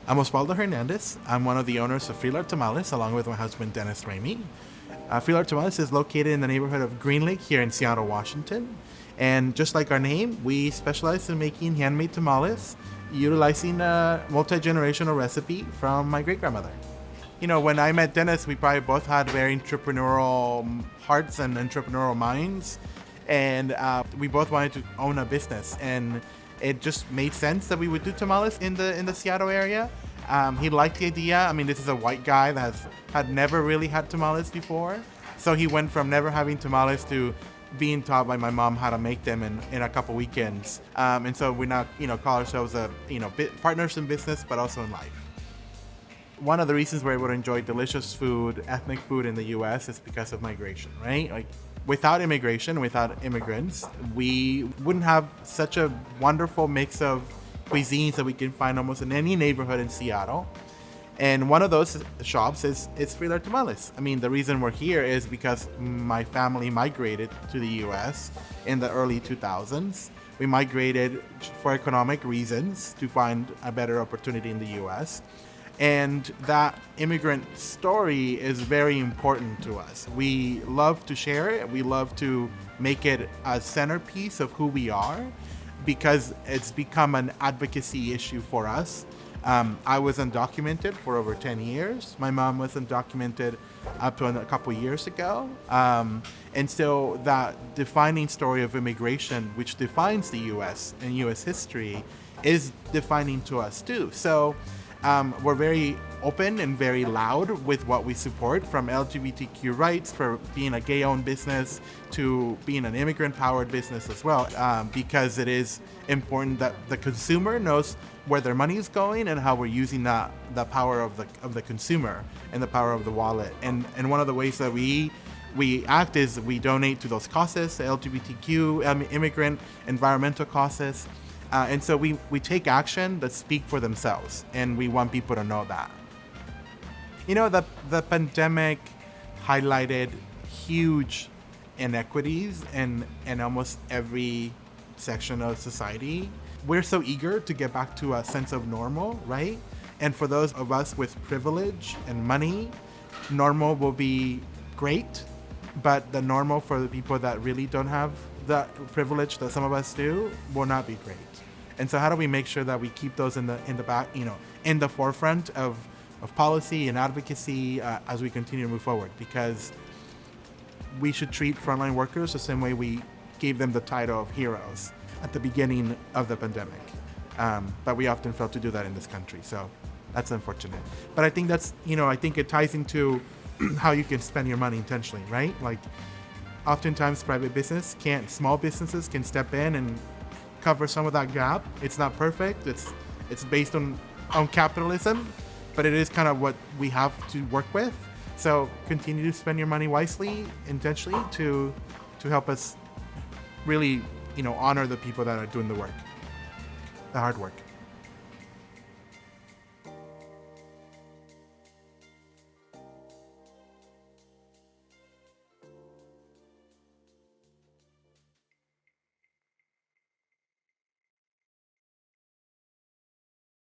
I'm Osbaldo Hernandez. I'm one of the owners of Frelard Tamales, along with my husband, Dennis Ramey. Frelard Tamales is located in the neighborhood of Green Lake here in Seattle, Washington. And just like our name, we specialize in making handmade tamales, utilizing a multi-generational recipe from my great-grandmother. You know, when I met Dennis, we probably both had very entrepreneurial hearts and entrepreneurial minds. And we both wanted to own a business. And it just made sense that we would do tamales in the Seattle area. He liked the idea. I mean, this is a white guy that had never really had tamales before. So he went from never having tamales to being taught by my mom how to make them in a couple weekends. And so we now, call ourselves partners in business, but also in life. One of the reasons we're able to enjoy delicious food, ethnic food in the U.S. is because of migration, right? Like, without immigration, without immigrants, we wouldn't have such a wonderful mix of cuisines that we can find almost in any neighborhood in Seattle. And one of those shops is Frelard Tamales. I mean, the reason we're here is because my family migrated to the U.S. in the early 2000s. We migrated for economic reasons to find a better opportunity in the U.S. And that immigrant story is very important to us. We love to share it. We love to make it a centerpiece of who we are because it's become an advocacy issue for us. I was undocumented for over 10 years. My mom was undocumented up to a couple years ago. And so that defining story of immigration, which defines the U.S. and U.S. history, is defining to us too. So we're very open and very loud with what we support, from LGBTQ rights, for being a gay-owned business, to being an immigrant-powered business as well, because it is important that the consumer knows where their money is going and how we're using the power of the consumer and the power of the wallet. And one of the ways that we act is we donate to those causes, LGBTQ, immigrant, environmental causes. And so we take action that speak for themselves, and we want people to know that. The pandemic highlighted huge inequities in almost every section of society. We're so eager to get back to a sense of normal, right? And for those of us with privilege and money, normal will be great, but the normal for the people that really don't have the privilege that some of us do will not be great. And so how do we make sure that we keep those in the back, in the forefront of policy and advocacy as we continue to move forward? Because we should treat frontline workers the same way we gave them the title of heroes at the beginning of the pandemic. But we often fail to do that in this country. So that's unfortunate. But I think I think it ties into how you can spend your money intentionally, right? Like, oftentimes small businesses can step in and cover some of that gap. It's not perfect. It's based on capitalism, but it is kind of what we have to work with. So continue to spend your money wisely, intentionally, to help us really, honor the people that are doing the work, the hard work.